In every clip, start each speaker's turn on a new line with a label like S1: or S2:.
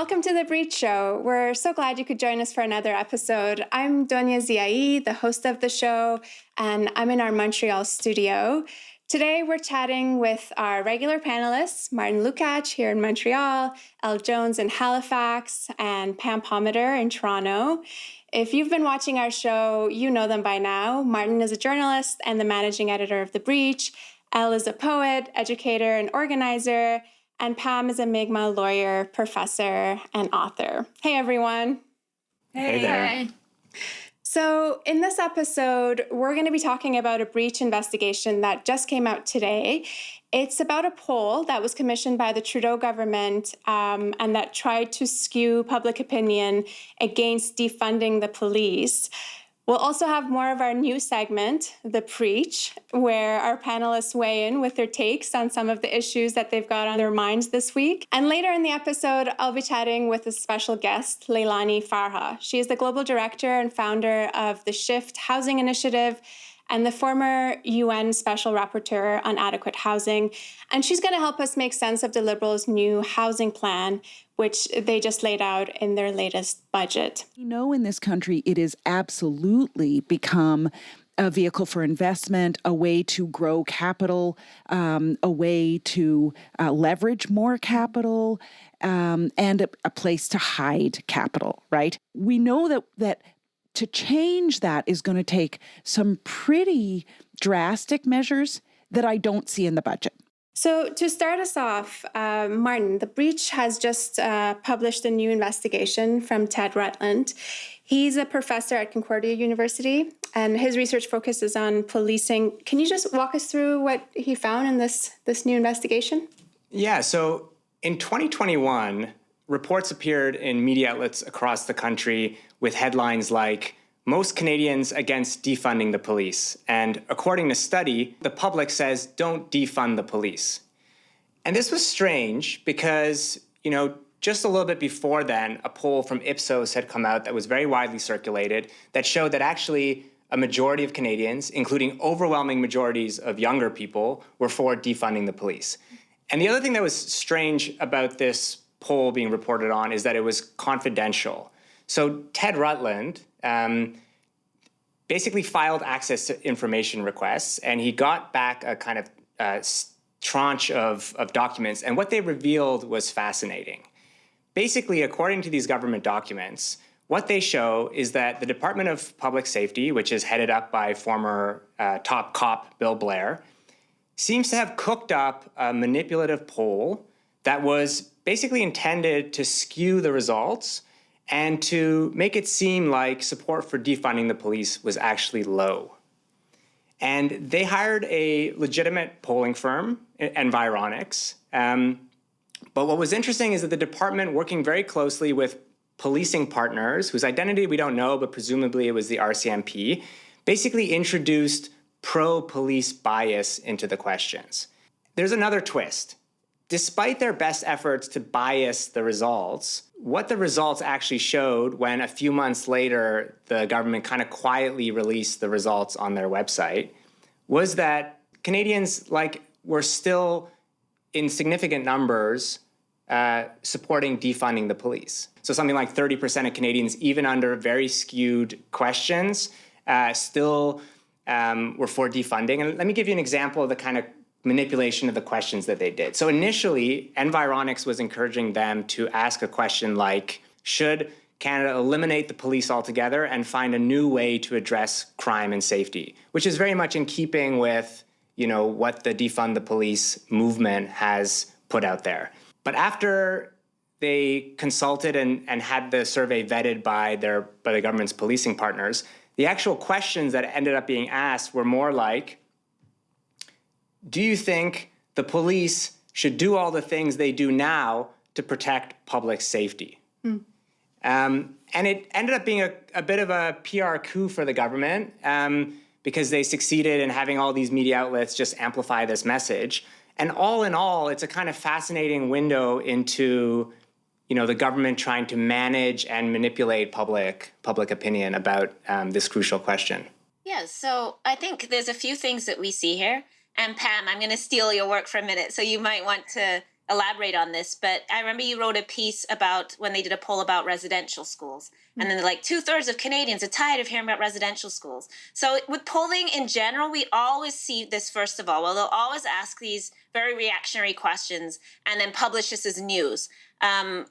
S1: Welcome to The Breach Show. We're so glad you could join us for another episode. I'm Donya Ziaee, the host of the show, and I'm in our Montreal studio. Today, we're chatting with our regular panelists, Martin Lukacs here in Montreal, Elle Jones in Halifax, and Pam Palmater in Toronto. If you've been watching our show, you know them by now. Martin is a journalist and the managing editor of The Breach. Elle is a poet, educator, and organizer. And Pam is a Mi'kmaq lawyer, professor, and author. Hey, everyone.
S2: Hey there. Hi.
S1: So in this episode, we're going to be talking about a breach investigation that just came out today. It's about a poll that was commissioned by the Trudeau government and that tried to skew public opinion against defunding the police. We'll also have more of our new segment, The Preach, where our panelists weigh in with their takes on some of the issues that they've got on their minds this week. And later in the episode, I'll be chatting with a special guest, Leilani Farha. She is the global director and founder of the Shift Housing Initiative and the former UN Special Rapporteur on Adequate Housing. And she's going to help us make sense of the Liberals' new housing plan, which they just laid out in their latest budget.
S3: We know in this country it has absolutely become a vehicle for investment, a way to grow capital, a way to leverage more capital, and a place to hide capital, right? We know that to change that is going to take some pretty drastic measures that I don't see in the budget.
S1: So to start us off, Martin, The Breach has just published a new investigation from Ted Rutland. He's a professor at Concordia University, and his research focuses on policing. Can you just walk us through what he found in this new investigation?
S2: Yeah, so in 2021, reports appeared in media outlets across the country with headlines like, "Most Canadians against defunding the police." And according to study, the public says, "Don't defund the police." And this was strange because, just a little bit before then, a poll from Ipsos had come out that was very widely circulated that showed that actually a majority of Canadians, including overwhelming majorities of younger people, were for defunding the police. And the other thing that was strange about this poll being reported on is that it was confidential. So Ted Rutland basically filed access to information requests, and he got back a kind of tranche of documents. And what they revealed was fascinating. Basically, according to these government documents, what they show is that the Department of Public Safety, which is headed up by former top cop Bill Blair, seems to have cooked up a manipulative poll that was basically intended to skew the results and to make it seem like support for defunding the police was actually low. And they hired a legitimate polling firm, Environics. But what was interesting is that the department, working very closely with policing partners, whose identity we don't know, but presumably it was the RCMP, basically introduced pro-police bias into the questions. There's another twist. Despite their best efforts to bias the results, what the results actually showed when a few months later the government kind of quietly released the results on their website was that Canadians were still in significant numbers supporting defunding the police. So something like 30% of Canadians, even under very skewed questions, still were for defunding. And let me give you an example of the kind of manipulation of the questions that they did. So initially, Environics was encouraging them to ask a question like, should Canada eliminate the police altogether and find a new way to address crime and safety, which is very much in keeping with, what the Defund the Police movement has put out there. But after they consulted and had the survey vetted by the government's policing partners, the actual questions that ended up being asked were more like, do you think the police should do all the things they do now to protect public safety? And it ended up being a bit of a PR coup for the government because they succeeded in having all these media outlets just amplify this message. And all in all, it's a kind of fascinating window into, the government trying to manage and manipulate public opinion about this crucial question.
S4: Yeah, so I think there's a few things that we see here. And Pam, I'm going to steal your work for a minute, so you might want to elaborate on this, but I remember you wrote a piece about when they did a poll about residential schools. And then like 2/3 of Canadians are tired of hearing about residential schools. So with polling in general, we always see this first of all. Well, they'll always ask these very reactionary questions and then publish this as news.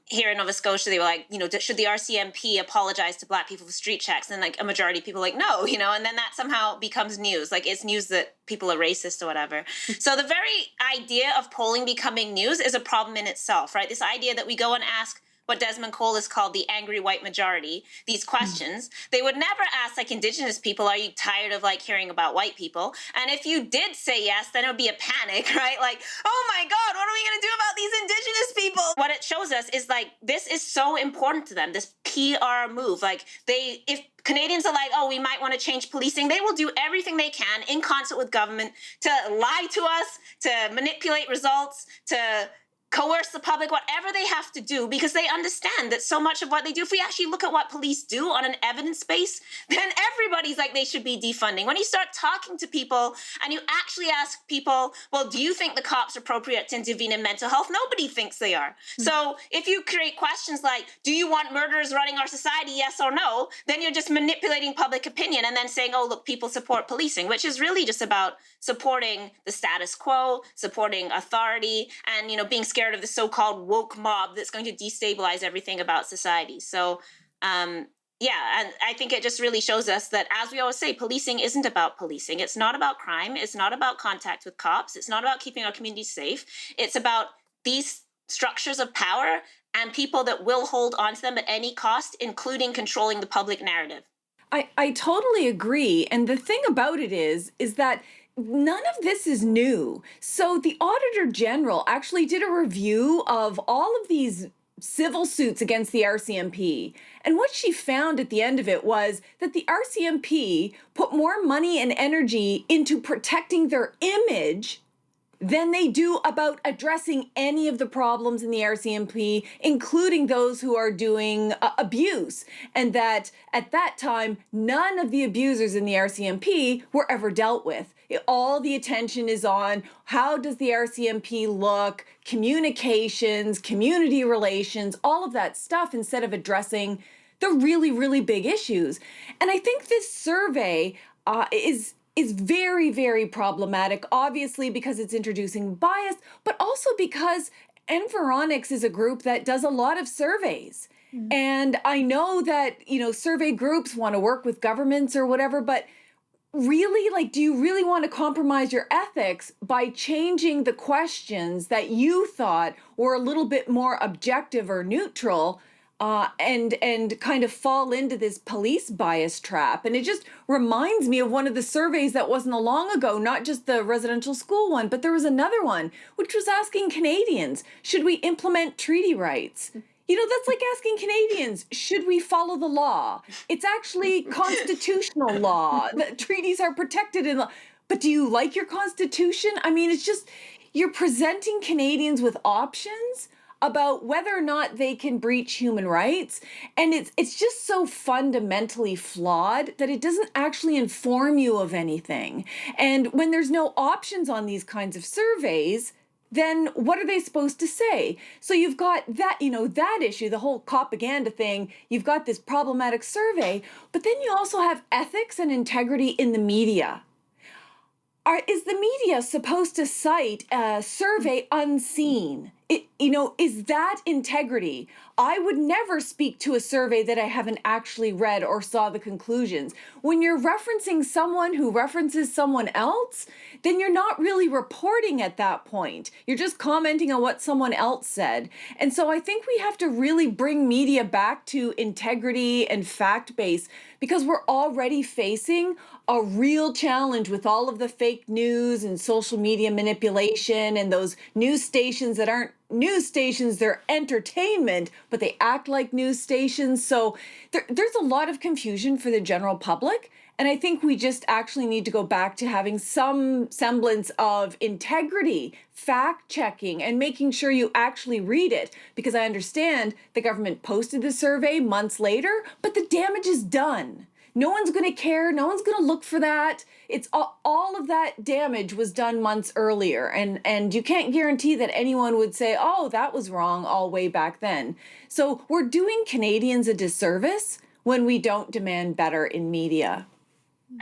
S4: Here in Nova Scotia, they were like, should the RCMP apologize to Black people for street checks? And like a majority of people are like, no, and then that somehow becomes news. Like it's news that people are racist or whatever. So the very idea of polling becoming news is a problem in itself, right? This idea that we go and ask what Desmond Cole has called the angry white majority, these questions. They would never ask like Indigenous people, are you tired of like hearing about white people? And if you did say yes, then it would be a panic, right? Like, oh my God, what are we gonna do about these Indigenous people? What it shows us is like, this is so important to them, this PR move. Like if Canadians are like, oh, we might want to change policing, they will do everything they can in concert with government to lie to us, to manipulate results, to coerce the public, whatever they have to do, because they understand that so much of what they do, if we actually look at what police do on an evidence base, then everybody's like they should be defunding. When you start talking to people and you actually ask people, well, do you think the cops are appropriate to intervene in mental health? Nobody thinks they are. So if you create questions like, do you want murderers running our society, yes or no? Then you're just manipulating public opinion and then saying, oh, look, people support policing, which is really just about supporting the status quo, supporting authority, and, being scared of the so-called woke mob that's going to destabilize everything about society. So, and I think it just really shows us that, as we always say, policing isn't about policing. It's not about crime. It's not about contact with cops. It's not about keeping our communities safe. It's about these structures of power and people that will hold onto them at any cost, including controlling the public narrative.
S5: I totally agree. And the thing about it is that none of this is new. So the Auditor General actually did a review of all of these civil suits against the RCMP. And what she found at the end of it was that the RCMP put more money and energy into protecting their image than they do about addressing any of the problems in the RCMP, including those who are doing abuse. And that at that time, none of the abusers in the RCMP were ever dealt with. All the attention is on how does the RCMP look, communications, community relations, all of that stuff, instead of addressing the really, really big issues. And I think this survey is very, very problematic, obviously because it's introducing bias, but also because Environics is a group that does a lot of surveys. And I know that, survey groups want to work with governments or whatever, but really, do you really want to compromise your ethics by changing the questions that you thought were a little bit more objective or neutral, and kind of fall into this police bias trap? And it just reminds me of one of the surveys that wasn't long ago, not just the residential school one, but there was another one, which was asking Canadians, should we implement treaty rights? That's like asking Canadians, should we follow the law? It's actually constitutional law. The treaties are protected in law. But do you like your constitution? I mean, it's just, you're presenting Canadians with options about whether or not they can breach human rights. And it's just so fundamentally flawed that it doesn't actually inform you of anything. And when there's no options on these kinds of surveys, then what are they supposed to say? So you've got that, that issue, the whole propaganda thing. You've got this problematic survey, but then you also have ethics and integrity in the media. Is the media supposed to cite a survey unseen? Is that integrity? I would never speak to a survey that I haven't actually read or saw the conclusions. When you're referencing someone who references someone else, then you're not really reporting at that point. You're just commenting on what someone else said. And so I think we have to really bring media back to integrity and fact-based, because we're already facing a real challenge with all of the fake news and social media manipulation and those news stations that aren't news stations, they're entertainment, but they act like news stations. So there's a lot of confusion for the general public. And I think we just actually need to go back to having some semblance of integrity, fact checking, and making sure you actually read it. Because I understand the government posted the survey months later, but the damage is done. no one's going to care. No one's going to look for that. It's all of that damage was done months earlier. And you can't guarantee that anyone would say, oh, that was wrong all way back then. So we're doing Canadians a disservice when we don't demand better in media.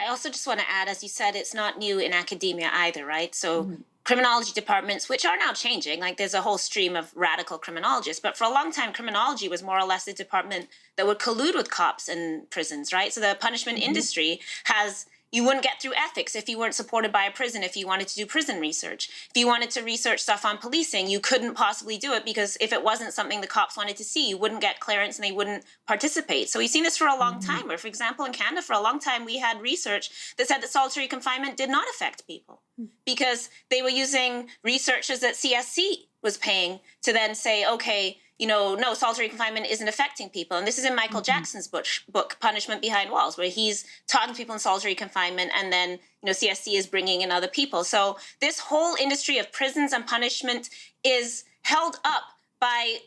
S4: I also just want to add, as you said, it's not new in academia either, right? So criminology departments, which are now changing, like there's a whole stream of radical criminologists, but for a long time, criminology was more or less a department that would collude with cops in prisons, right? So the punishment industry you wouldn't get through ethics if you weren't supported by a prison, if you wanted to do prison research. If you wanted to research stuff on policing, you couldn't possibly do it because if it wasn't something the cops wanted to see, you wouldn't get clearance and they wouldn't participate. So we've seen this for a long time, where, for example, in Canada, for a long time, we had research that said that solitary confinement did not affect people because they were using researchers that CSC was paying to then say, okay, no, solitary confinement isn't affecting people. And this is in Michael Jackson's book, Punishment Behind Walls, where he's talking to people in solitary confinement and then, CSC is bringing in other people. So this whole industry of prisons and punishment is held up by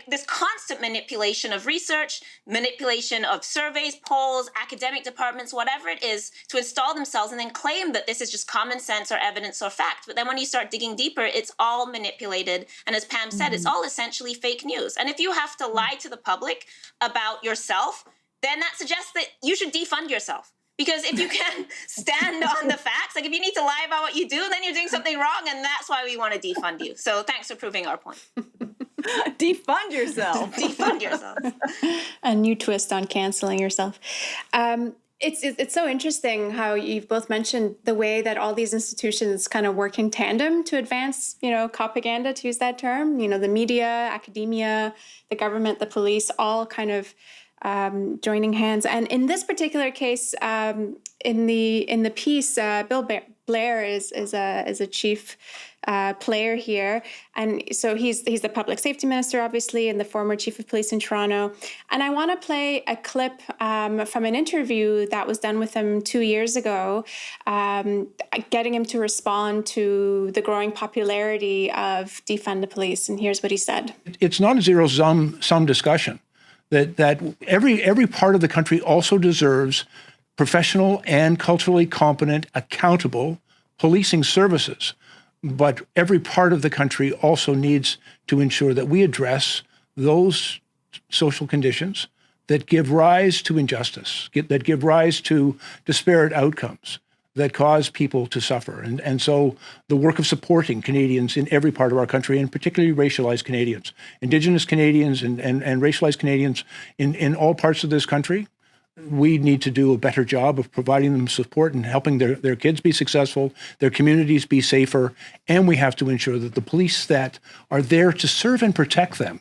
S4: this constant manipulation of research, manipulation of surveys, polls, academic departments, whatever it is, to install themselves and then claim that this is just common sense or evidence or fact. But then when you start digging deeper, it's all manipulated. And as Pam said, it's all essentially fake news. And if you have to lie to the public about yourself, then that suggests that you should defund yourself. Because if you can stand on the facts, if you need to lie about what you do, then you're doing something wrong. And that's why we want to defund you. So thanks for proving our point.
S5: Defund yourself.
S4: Defund yourself.
S1: A new twist on canceling yourself. It's so interesting how you've both mentioned the way that all these institutions kind of work in tandem to advance, propaganda, to use that term. The media, academia, the government, the police, all kind of joining hands. And in this particular case, in the piece, Bill Blair is a chief player here, and so he's the public safety minister, obviously, and the former chief of police in Toronto. And I want to play a clip from an interview that was done with him 2 years ago, getting him to respond to the growing popularity of Defund the Police. And here's what he said:
S6: "It's not a zero-sum discussion. That every part of the country also deserves professional and culturally competent, accountable policing services. But every part of the country also needs to ensure that we address those social conditions that give rise to injustice, that give rise to disparate outcomes, that cause people to suffer. And so the work of supporting Canadians in every part of our country, and particularly racialized Canadians, Indigenous Canadians and racialized Canadians in all parts of this country, we need to do a better job of providing them support and helping their kids be successful, their communities be safer, and we have to ensure that the police that are there to serve and protect them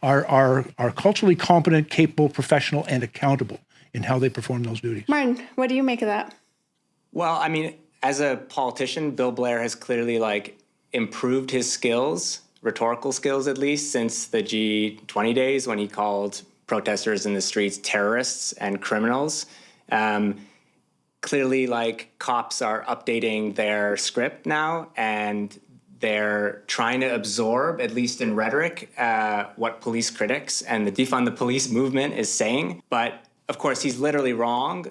S6: are culturally competent, capable, professional, and accountable in how they perform those duties."
S1: Martin, what do you make of that?
S2: Well, I mean, as a politician, Bill Blair has clearly improved his skills, rhetorical skills at least, since the G20 days when he called protesters in the streets terrorists and criminals. Clearly, cops are updating their script now, and they're trying to absorb, at least in rhetoric, what police critics and the Defund the Police movement is saying. But of course, he's literally wrong.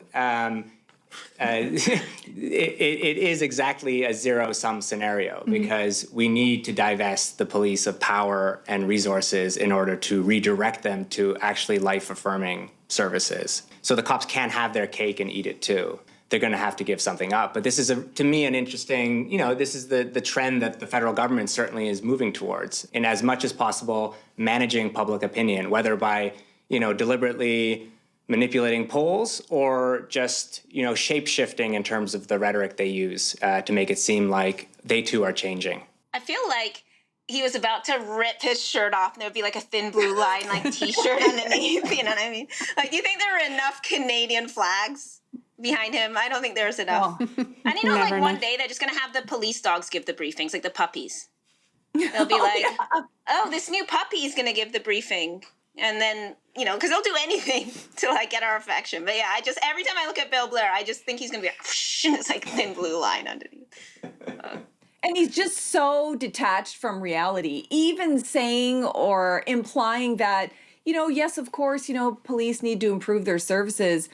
S2: It is exactly a zero-sum scenario because we need to divest the police of power and resources in order to redirect them to actually life-affirming services. So the cops can't have their cake and eat it too. They're going to have to give something up. But this is, to me, an interesting, this is the trend that the federal government certainly is moving towards, in as much as possible managing public opinion, whether by, deliberately manipulating polls or just, shape-shifting in terms of the rhetoric they use to make it seem like they too are changing.
S4: I feel like he was about to rip his shirt off and there would be a thin blue line, t-shirt underneath, you know what I mean? Do you think there were enough Canadian flags behind him? I don't think there's enough. Oh. And one day they're just going to have the police dogs give the briefings, the puppies. They'll be this new puppy is going to give the briefing. And then, because they'll do anything to get our affection. But yeah, every time I look at Bill Blair, I just think he's going to be whoosh, and it's thin blue line underneath.
S5: And he's just so detached from reality, even saying or implying that, yes, of course, police need to improve their services.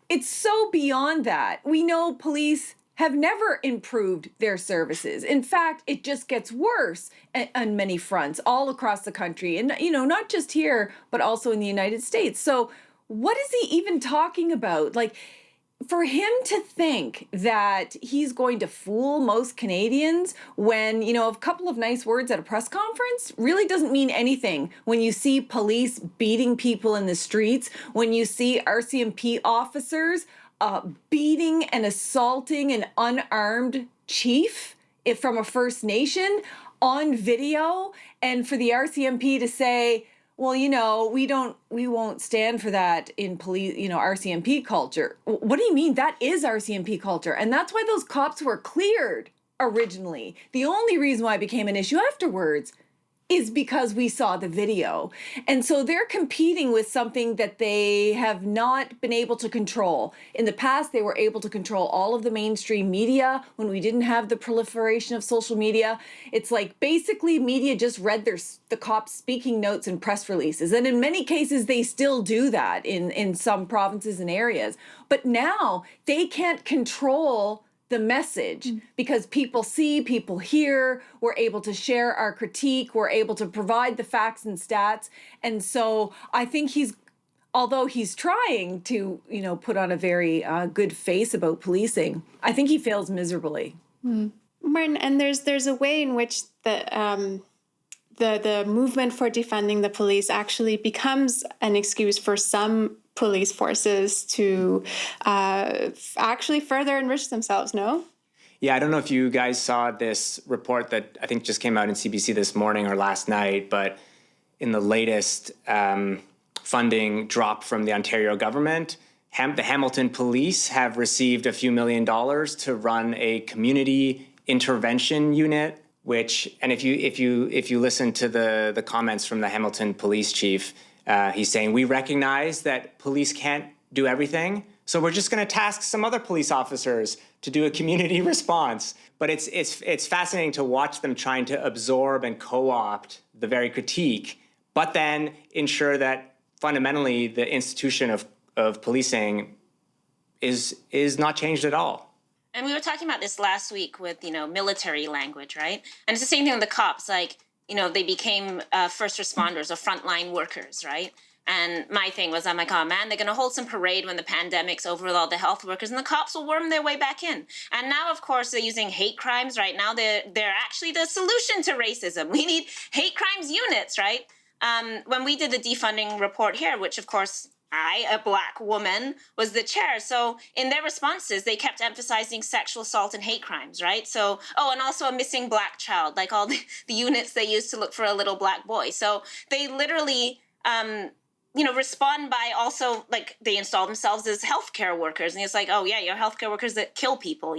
S5: It's so beyond that. We know police have never improved their services. In fact, it just gets worse on many fronts all across the country. And, not just here, but also in the United States. So what is he even talking about? Like, for him to think that he's going to fool most Canadians when, a couple of nice words at a press conference really doesn't mean anything. When you see police beating people in the streets, when you see RCMP officers beating and assaulting an unarmed chief from a First Nation on video, and for the RCMP to say, well, we won't stand for that in police, RCMP culture. What do you mean? That is RCMP culture. And that's why those cops were cleared originally. The only reason why it became an issue afterwards is because we saw the video. And so they're competing with something that they have not been able to control. In the past, they were able to control all of the mainstream media when we didn't have the proliferation of social media. It's like basically media just read the cops' speaking notes and press releases. And in many cases, they still do that in some provinces and areas. But now they can't control the message because people see, people hear, we're able to share our critique, we're able to provide the facts and stats. And so I think although he's trying to, put on a very good face about policing, I think he fails miserably.
S1: Martin, and there's a way in which the movement for defunding the police actually becomes an excuse for some police forces to actually further enrich themselves, no?
S2: Yeah, I don't know if you guys saw this report that I think just came out in CBC this morning or last night, but in the latest funding drop from the Ontario government, the Hamilton Police have received a few $1 million to run a community intervention unit, and if you listen to the comments from the Hamilton Police chief, he's saying, we recognize that police can't do everything, so we're just going to task some other police officers to do a community response. But it's fascinating to watch them trying to absorb and co-opt the very critique, but then ensure that fundamentally the institution of policing is not changed at all.
S4: And we were talking about this last week with, military language, right? And it's the same thing with the cops, like, they became first responders or frontline workers, right? And my thing was, I'm like, oh man, they're going to hold some parade when the pandemic's over with all the health workers and the cops will worm their way back in. And now, of course, they're using hate crimes right now. They're actually the solution to racism. We need hate crimes units, right? When we did the defunding report here, which of course, I, a Black woman, was the chair. So in their responses, they kept emphasizing sexual assault and hate crimes, right? So, and also a missing Black child, like all the units they used to look for a little Black boy. So they literally, respond by also, like, they install themselves as healthcare workers. And it's like, oh, yeah, you're healthcare workers that kill people,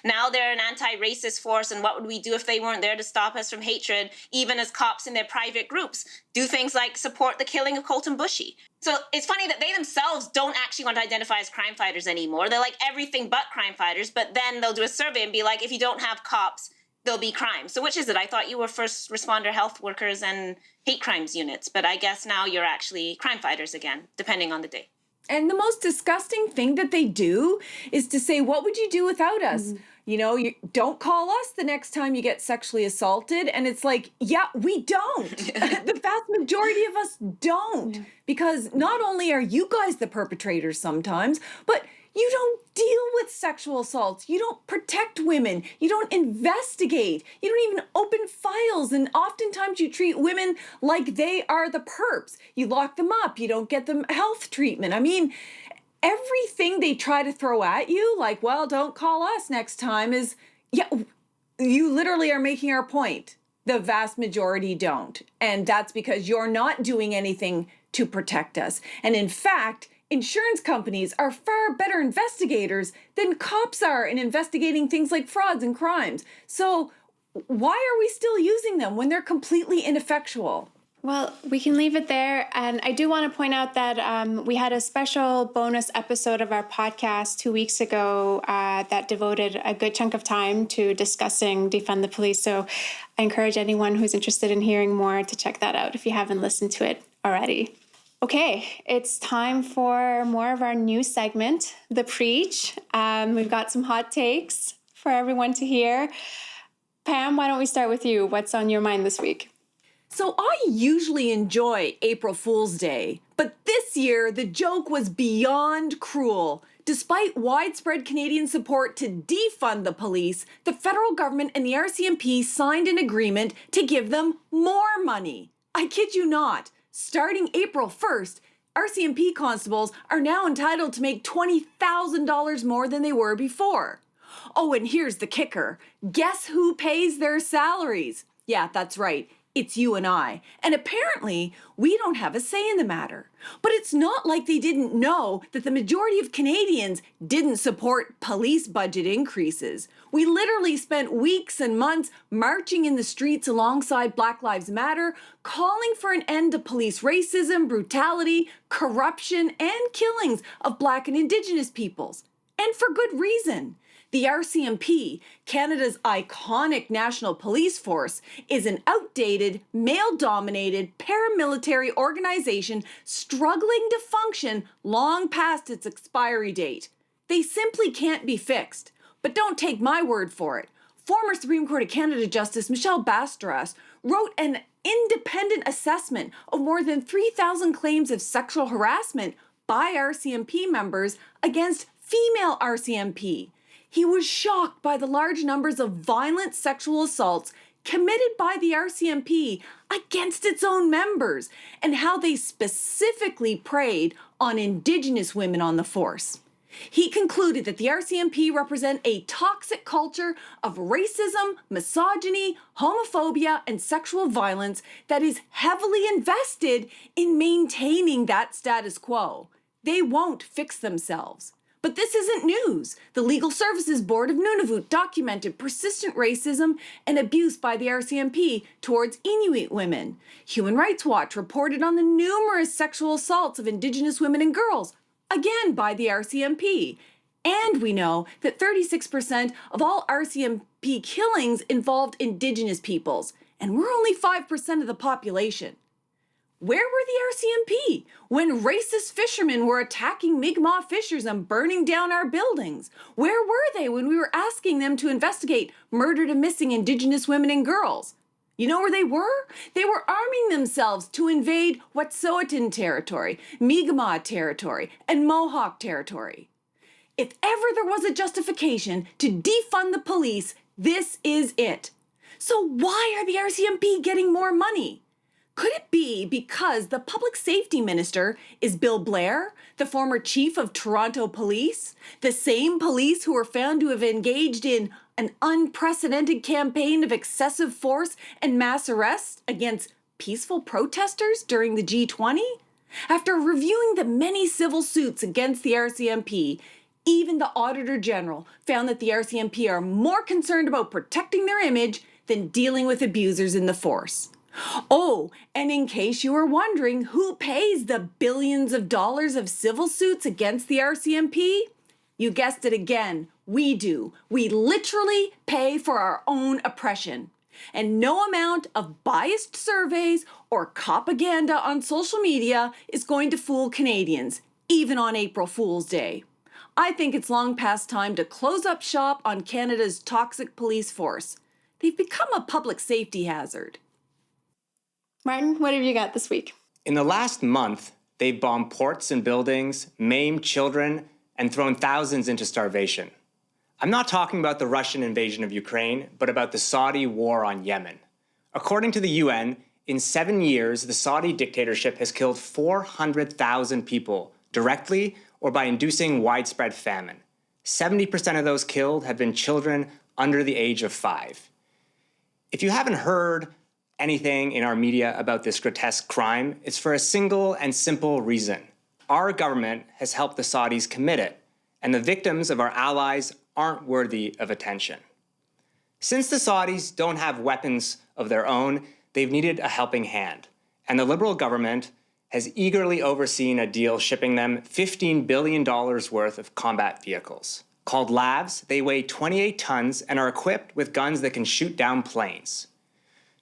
S4: Now they're an anti-racist force. And what would we do if they weren't there to stop us from hatred, even as cops in their private groups do things like support the killing of Colton Bushy? So it's funny that they themselves don't actually want to identify as crime fighters anymore. They're like everything but crime fighters. But then they'll do a survey and be like, if you don't have cops, there'll be crime. So which is it? I thought you were first responder health workers and hate crimes units, but I guess now you're actually crime fighters again, depending on the day.
S5: And the most disgusting thing that they do is to say, what would you do without us? You don't call us the next time you get sexually assaulted. And it's like, yeah, we don't. The vast majority of us don't. Because not only are you guys the perpetrators sometimes, but you don't deal with sexual assaults. You don't protect women. You don't investigate. You don't even open files. And oftentimes you treat women like they are the perps. You lock them up. You don't get them health treatment. I mean, everything they try to throw at you, like, well, don't call us next time, is, yeah, you literally are making our point. The vast majority don't. And that's because you're not doing anything to protect us. And in fact, insurance companies are far better investigators than cops are in investigating things like frauds and crimes. So why are we still using them when they're completely ineffectual?
S1: Well, we can leave it there. And I do want to point out that we had a special bonus episode of our podcast 2 weeks ago that devoted a good chunk of time to discussing Defund the Police. So I encourage anyone who's interested in hearing more to check that out if you haven't listened to it already. Okay, it's time for more of our new segment, The Preach. We've got some hot takes for everyone to hear. Pam, why don't we start with you? What's on your mind this week?
S5: So I usually enjoy April Fool's Day, but this year the joke was beyond cruel. Despite widespread Canadian support to defund the police, the federal government and the RCMP signed an agreement to give them more money. I kid you not. Starting April 1st, RCMP constables are now entitled to make $20,000 more than they were before. Oh, and here's the kicker. Guess who pays their salaries? Yeah, that's right. It's you and I. And apparently, we don't have a say in the matter. But it's not like they didn't know that the majority of Canadians didn't support police budget increases. We literally spent weeks and months marching in the streets alongside Black Lives Matter, calling for an end to police racism, brutality, corruption, and killings of Black and Indigenous peoples. And for good reason. The RCMP, Canada's iconic national police force, is an outdated, male-dominated paramilitary organization struggling to function long past its expiry date. They simply can't be fixed. But don't take my word for it. Former Supreme Court of Canada Justice Michelle Bastras wrote an independent assessment of more than 3,000 claims of sexual harassment by RCMP members against female RCMP. He was shocked by the large numbers of violent sexual assaults committed by the RCMP against its own members and how they specifically preyed on Indigenous women on the force. He concluded that the RCMP represent a toxic culture of racism, misogyny, homophobia, and sexual violence that is heavily invested in maintaining that status quo. They won't fix themselves. But this isn't news. The Legal Services Board of Nunavut documented persistent racism and abuse by the RCMP towards Inuit women. Human Rights Watch reported on the numerous sexual assaults of Indigenous women and girls, again by the RCMP. And we know that 36% of all RCMP killings involved Indigenous peoples, and we're only 5% of the population. Where were the RCMP when racist fishermen were attacking Mi'kmaq fishers and burning down our buildings? Where were they when we were asking them to investigate murdered and missing Indigenous women and girls? You know where they were? They were arming themselves to invade Wet'suwet'en territory, Mi'kmaq territory, and Mohawk territory. If ever there was a justification to defund the police, this is it. So why are the RCMP getting more money? Could it be because the public safety minister is Bill Blair, the former chief of Toronto Police, the same police who were found to have engaged in an unprecedented campaign of excessive force and mass arrests against peaceful protesters during the G20? After reviewing the many civil suits against the RCMP, even the Auditor General found that the RCMP are more concerned about protecting their image than dealing with abusers in the force. Oh, and in case you were wondering who pays the billions of dollars of civil suits against the RCMP, you guessed it again, we do. We literally pay for our own oppression. And no amount of biased surveys or propaganda on social media is going to fool Canadians, even on April Fool's Day. I think it's long past time to close up shop on Canada's toxic police force. They've become a public safety hazard.
S1: Martin, what have you got this week?
S2: In the last month, they've bombed ports and buildings, maimed children, and thrown thousands into starvation. I'm not talking about the Russian invasion of Ukraine, but about the Saudi war on Yemen. According to the UN, in 7 years, the Saudi dictatorship has killed 400,000 people directly or by inducing widespread famine. 70% of those killed have been children under the age of 5. If you haven't heard anything in our media about this grotesque crime, it's for a single and simple reason. Our government has helped the Saudis commit it, and the victims of our allies aren't worthy of attention. Since the Saudis don't have weapons of their own, they've needed a helping hand, and the Liberal government has eagerly overseen a deal shipping them $15 billion worth of combat vehicles. Called LAVs, they weigh 28 tons and are equipped with guns that can shoot down planes.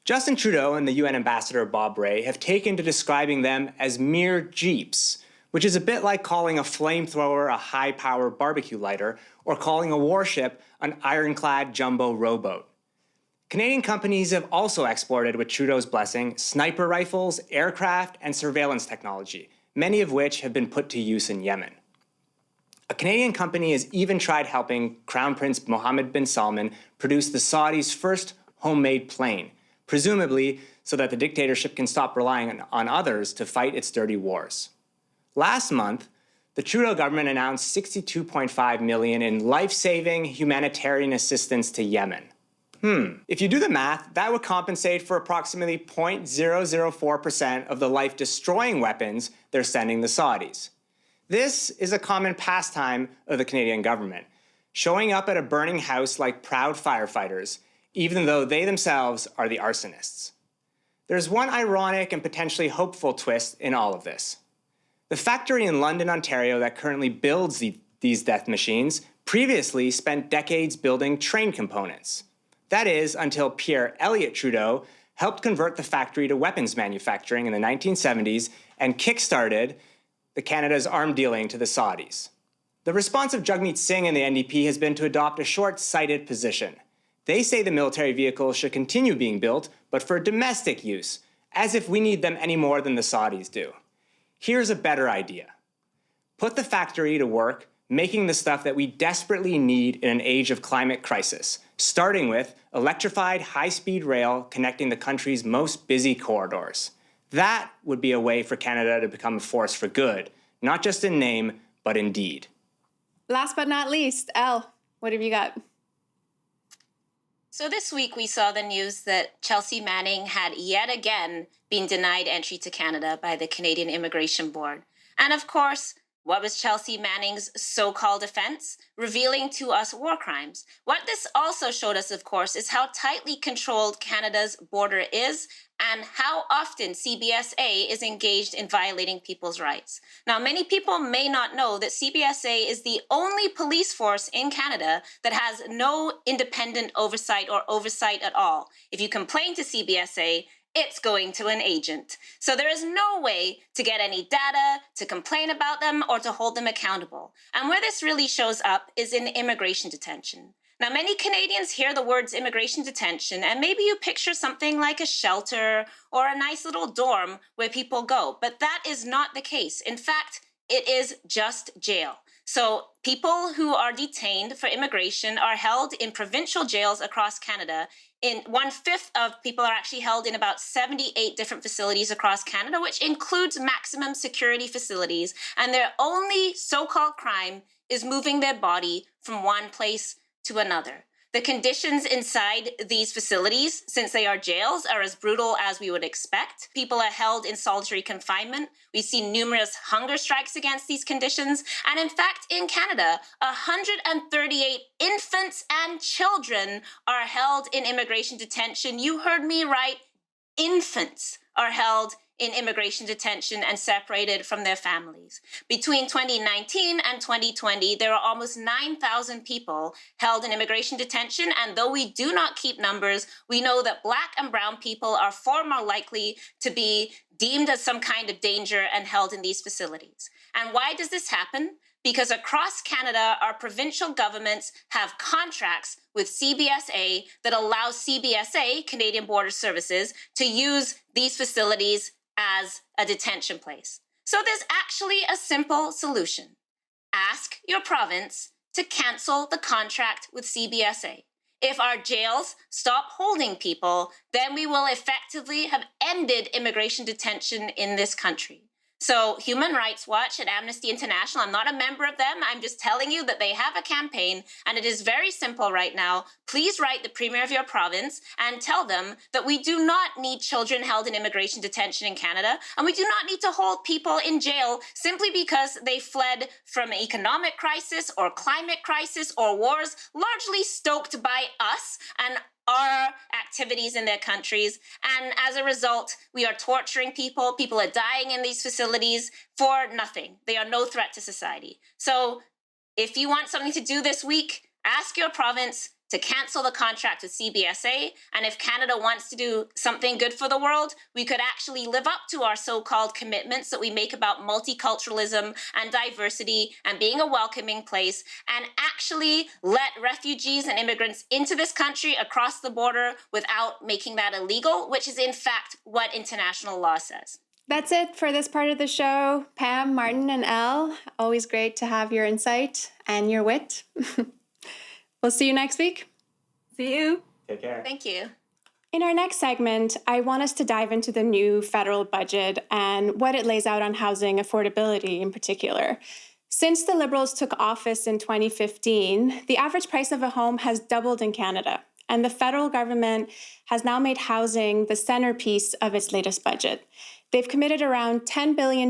S2: Justin Trudeau and the UN Ambassador Bob Rae have taken to describing them as mere jeeps, which is a bit like calling a flamethrower a high-power barbecue lighter or calling a warship an ironclad jumbo rowboat. Canadian companies have also exported, with Trudeau's blessing, sniper rifles, aircraft, and surveillance technology, many of which have been put to use in Yemen. A Canadian company has even tried helping Crown Prince Mohammed bin Salman produce the Saudis' first homemade plane, presumably so that the dictatorship can stop relying on others to fight its dirty wars. Last month, the Trudeau government announced $62.5 million in life-saving humanitarian assistance to Yemen. If you do the math, that would compensate for approximately 0.004% of the life-destroying weapons they're sending the Saudis. This is a common pastime of the Canadian government, showing up at a burning house like proud firefighters, even though they themselves are the arsonists. There's one ironic and potentially hopeful twist in all of this. The factory in London, Ontario that currently builds these death machines previously spent decades building train components. That is, until Pierre Elliott Trudeau helped convert the factory to weapons manufacturing in the 1970s and kickstarted Canada's arms dealing to the Saudis. The response of Jagmeet Singh and the NDP has been to adopt a short-sighted position. They say the military vehicles should continue being built, but for domestic use, as if we need them any more than the Saudis do. Here's a better idea. Put the factory to work making the stuff that we desperately need in an age of climate crisis, starting with electrified high-speed rail connecting the country's most busy corridors. That would be a way for Canada to become a force for good, not just in name, but in deed.
S1: Last but not least, Elle, what have you got?
S4: So this week we saw the news that Chelsea Manning had yet again been denied entry to Canada by the Canadian Immigration Board. And of course, what was Chelsea Manning's so-called offense? Revealing to us war crimes. What this also showed us, of course, is how tightly controlled Canada's border is and how often CBSA is engaged in violating people's rights. Now, many people may not know that CBSA is the only police force in Canada that has no independent oversight or oversight at all. If you complain to CBSA, it's going to an agent. So there is no way to get any data, to complain about them, or to hold them accountable. And where this really shows up is in immigration detention. Now, many Canadians hear the words immigration detention, and maybe you picture something like a shelter or a nice little dorm where people go. But that is not the case. In fact, it is just jail. So people who are detained for immigration are held in provincial jails across Canada. In 1/5 of people are actually held in about 78 different facilities across Canada, which includes maximum security facilities. And their only so-called crime is moving their body from one place to another. The conditions inside these facilities, since they are jails, are as brutal as we would expect. People are held in solitary confinement. We've seen numerous hunger strikes against these conditions. And in fact, in Canada, 138 infants and children are held in immigration detention. You heard me right. Infants are held in immigration detention and separated from their families. Between 2019 and 2020, there are almost 9,000 people held in immigration detention. And though we do not keep numbers, we know that Black and Brown people are far more likely to be deemed as some kind of danger and held in these facilities. And why does this happen? Because across Canada, our provincial governments have contracts with CBSA that allow CBSA, Canadian Border Services, to use these facilities as a detention place. So there's actually a simple solution. Ask your province to cancel the contract with CBSA. If our jails stop holding people, then we will effectively have ended immigration detention in this country. So Human Rights Watch and Amnesty International, I'm not a member of them, I'm just telling you that they have a campaign, and it is very simple right now. Please write the Premier of your province and tell them that we do not need children held in immigration detention in Canada, and we do not need to hold people in jail simply because they fled from an economic crisis or climate crisis or wars largely stoked by us and our activities in their countries. And as a result, we are torturing people. People are dying in these facilities for nothing. They are no threat to society. So if you want something to do this week, ask your province to cancel the contract with CBSA. And if Canada wants to do something good for the world, we could actually live up to our so-called commitments that we make about multiculturalism and diversity and being a welcoming place, and actually let refugees and immigrants into this country across the border without making that illegal, which is in fact what international law says.
S1: That's it for this part of the show. Pam, Martin, and Elle, always great to have your insight and your wit. We'll see you next week.
S5: See you.
S2: Take care.
S4: Thank you.
S1: In our next segment, I want us to dive into the new federal budget and what it lays out on housing affordability in particular. Since the Liberals took office in 2015, the average price of a home has doubled in Canada, and the federal government has now made housing the centerpiece of its latest budget. They've committed around $10 billion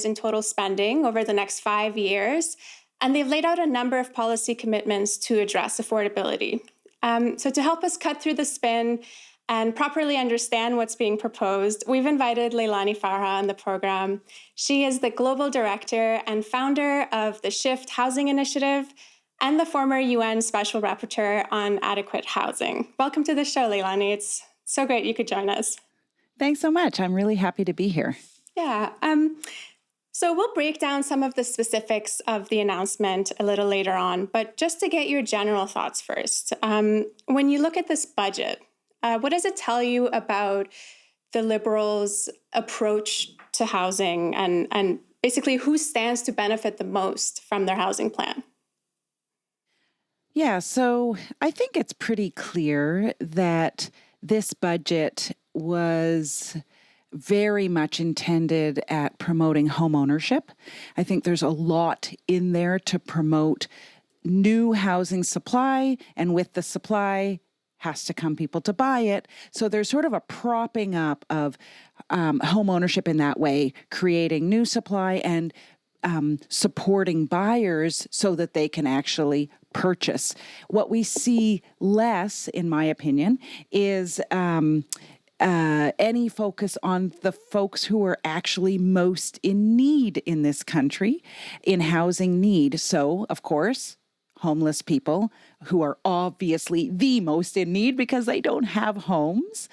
S1: in total spending over the next 5 years, and they've laid out a number of policy commitments to address affordability. So to help us cut through the spin and properly understand what's being proposed, we've invited Leilani Farha on the program. She is the global director and founder of the Shift Housing Initiative and the former UN Special Rapporteur on Adequate Housing. Welcome to the show, Leilani. It's so great you could join us.
S3: Thanks so much. I'm really happy to be here.
S1: Yeah. So we'll break down some of the specifics of the announcement a little later on, but just to get your general thoughts first, when you look at this budget, what does it tell you about the Liberals' approach to housing and basically who stands to benefit the most from their housing plan?
S3: Yeah, so I think it's pretty clear that this budget was very much intended at promoting home ownership. I think there's a lot in there to promote new housing supply, and with the supply has to come people to buy it. So there's sort of a propping up of home ownership in that way, creating new supply and supporting buyers so that they can actually purchase. What we see less, in my opinion, is any focus on the folks who are actually most in need in this country, in housing need. So, of course, homeless people who are obviously the most in need because they don't have homes,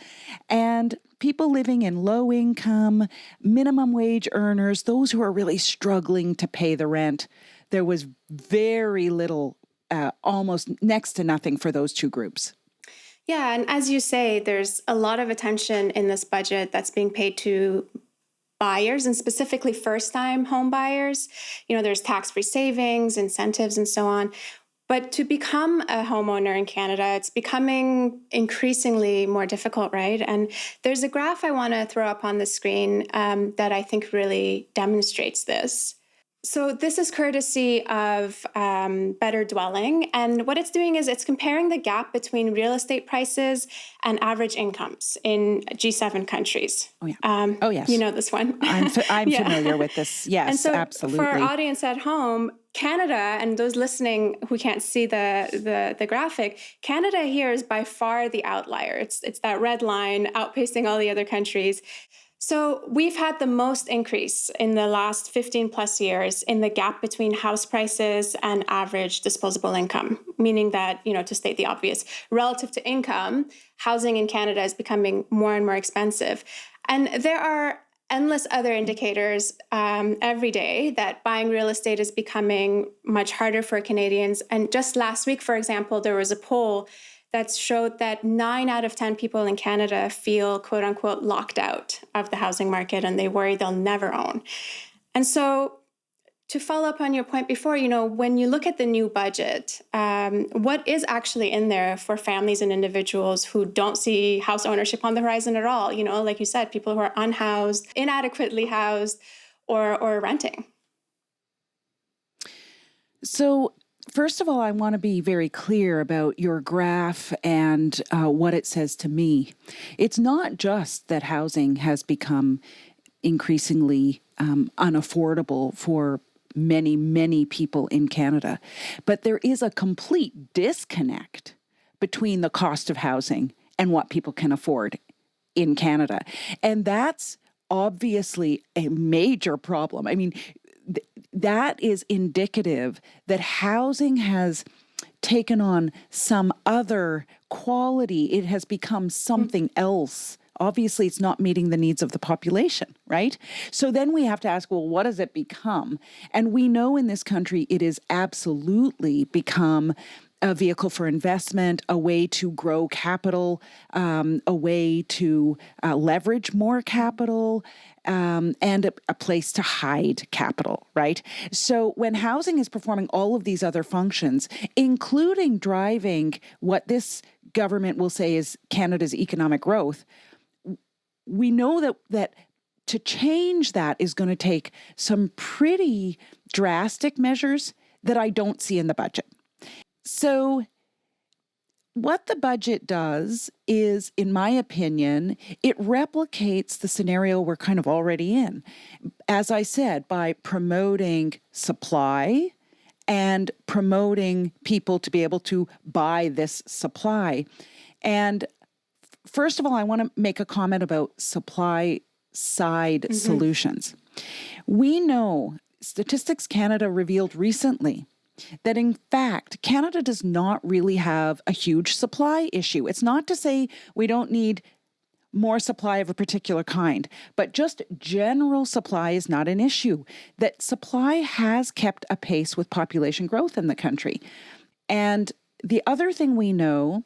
S3: and people living in low income, minimum wage earners, those who are really struggling to pay the rent. There was very little, almost next to nothing for those two groups.
S1: Yeah, and as you say, there's a lot of attention in this budget that's being paid to buyers and specifically first-time home buyers. You know, there's tax-free savings, incentives, and so on. But to become a homeowner in Canada, it's becoming increasingly more difficult, right? And there's a graph I want to throw up on the screen that I think really demonstrates this. So this is courtesy of Better Dwelling. And what it's doing is it's comparing the gap between real estate prices and average incomes in G7 countries.
S3: Oh, yeah. Oh, yes.
S1: You know this one.
S3: I'm
S1: Yeah.
S3: familiar with this. Yes,
S1: and so
S3: absolutely.
S1: For our audience at home, Canada, and those listening who can't see the graphic, Canada here is by far the outlier. It's that red line outpacing all the other countries. So we've had the most increase in the last 15 plus years in the gap between house prices and average disposable income, meaning that, you know, to state the obvious, relative to income, housing in Canada is becoming more and more expensive. And there are endless other indicators every day that buying real estate is becoming much harder for Canadians. And just last week, for example, there was a poll that showed that 9 out of 10 people in Canada feel, quote unquote, locked out of the housing market, and they worry they'll never own. And so to follow up on your point before, you know, when you look at the new budget, what is actually in there for families and individuals who don't see house ownership on the horizon at all? You know, like you said, people who are unhoused, inadequately housed, or renting.
S3: So, first of all, I want to be very clear about your graph and what it says to me. It's not just that housing has become increasingly unaffordable for many, many people in Canada, but there is a complete disconnect between the cost of housing and what people can afford in Canada. And that's obviously a major problem. I mean, that is indicative that housing has taken on some other quality. It has become something else. Obviously, it's not meeting the needs of the population, right? So then we have to ask, well, what does it become? And we know in this country it is absolutely become a vehicle for investment, a way to grow capital, a way to leverage more capital, and a place to hide capital, right? So when housing is performing all of these other functions, including driving what this government will say is Canada's economic growth, we know that to change that is going to take some pretty drastic measures that I don't see in the budget. So what the budget does is, in my opinion, it replicates the scenario we're kind of already in. As I said, by promoting supply and promoting people to be able to buy this supply. And first of all, I want to make a comment about supply side solutions. We know, Statistics Canada revealed recently, that in fact, Canada does not really have a huge supply issue. It's not to say we don't need more supply of a particular kind, but just general supply is not an issue. That supply has kept a pace with population growth in the country. And the other thing we know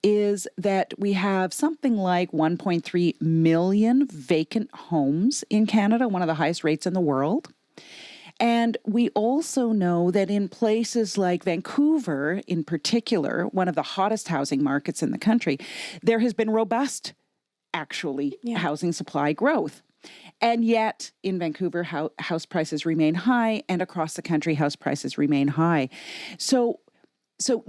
S3: is that we have something like 1.3 million vacant homes in Canada, one of the highest rates in the world. And we also know that in places like Vancouver, in particular, one of the hottest housing markets in the country, there has been robust, actually, housing supply growth. And yet, in Vancouver, house prices remain high, and across the country, house prices remain high. So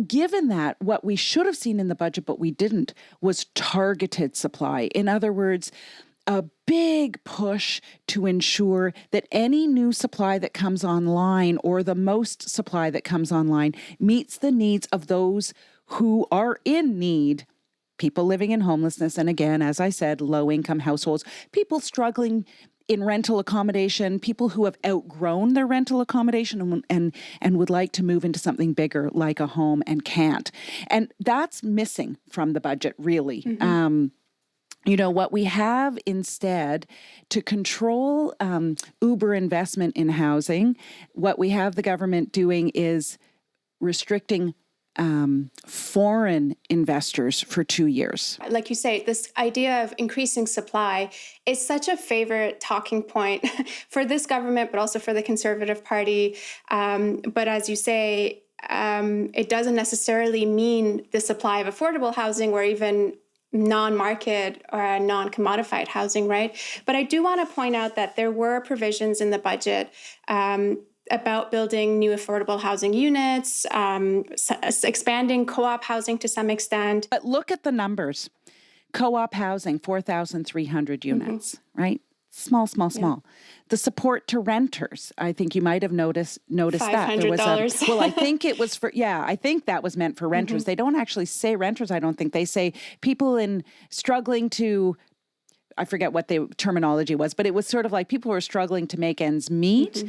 S3: given that, what we should have seen in the budget, but we didn't, was targeted supply. In other words, a big push to ensure that any new supply that comes online, or the most supply that comes online, meets the needs of those who are in need. People living in homelessness, and again, as I said, low-income households, people struggling in rental accommodation, people who have outgrown their rental accommodation and would like to move into something bigger like a home and can't. And that's missing from the budget, really. What we have instead to control uber investment in housing, what we have the government doing is restricting foreign investors for 2 years.
S1: Like you say, this idea of increasing supply is such a favorite talking point for this government, but also for the Conservative Party. But as you say, it doesn't necessarily mean the supply of affordable housing or even non-market or non-commodified housing, right? But I do want to point out that there were provisions in the budget about building new affordable housing units, expanding co-op housing to some extent.
S3: But look at the numbers. Co-op housing, 4,300 units, right? Small. The support to renters, I think you might have noticed that. There was I think it was I think that was meant for renters. They don't actually say renters, I don't think. They say people struggling to, I forget what the terminology was, but it was sort of like people who are struggling to make ends meet,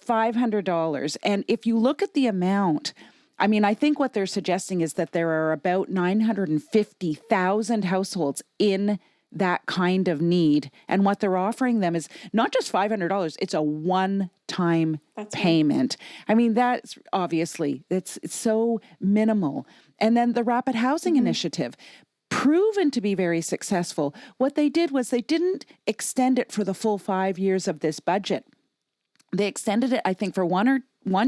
S3: $500. And if you look at the amount, I mean, I think what they're suggesting is that there are about 950,000 households in that kind of need. And what they're offering them is not just $500, it's a one-time payment. I mean, that's obviously, it's so minimal. And then the Rapid Housing Initiative, proven to be very successful. What they did was they didn't extend it for the full 5 years of this budget. They extended it, I think, for 1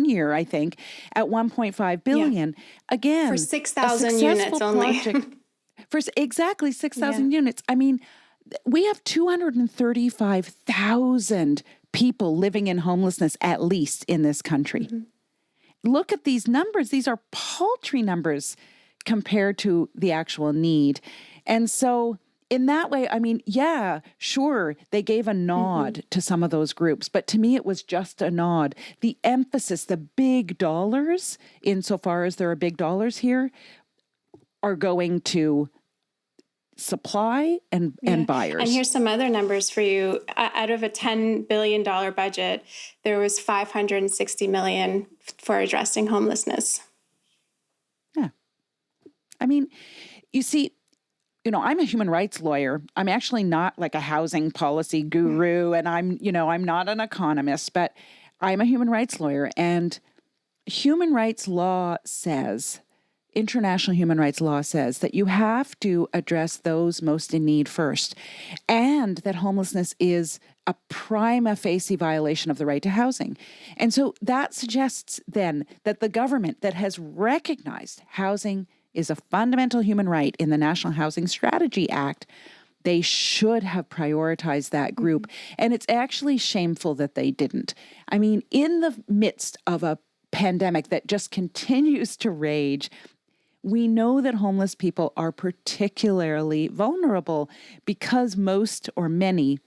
S3: year, I think, at $1.5 billion. Again,
S1: for 6,000 units only.
S3: For exactly 6,000 units. I mean, we have 235,000 people living in homelessness, at least, in this country. Look at these numbers. These are paltry numbers compared to the actual need. And so in that way, I mean, yeah, sure, they gave a nod to some of those groups, but to me, it was just a nod. The emphasis, the big dollars, insofar as there are big dollars here, are going to supply and buyers.
S1: And here's some other numbers for you. Out of a $10 billion budget, there was $560 million for addressing homelessness.
S3: I mean, you see, I'm a human rights lawyer. I'm actually not like a housing policy guru, and I'm not an economist, but I'm a human rights lawyer. And human rights law says, international human rights law says that you have to address those most in need first, and that homelessness is a prima facie violation of the right to housing. And so that suggests then that the government that has recognized housing is a fundamental human right in the National Housing Strategy Act, they should have prioritized that group. And it's actually shameful that they didn't. I mean, in the midst of a pandemic that just continues to rage, we know that homeless people are particularly vulnerable because most or many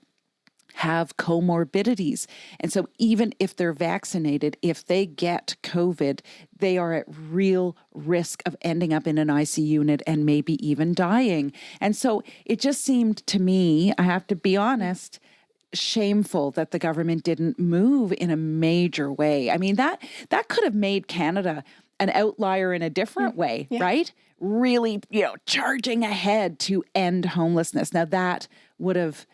S3: have comorbidities. And so even if they're vaccinated, if they get COVID, they are at real risk of ending up in an ICU unit and maybe even dying. And so it just seemed to me, I have to be honest, shameful that the government didn't move in a major way. I mean, that could have made Canada an outlier in a different way, right? Really, charging ahead to end homelessness. Now that would have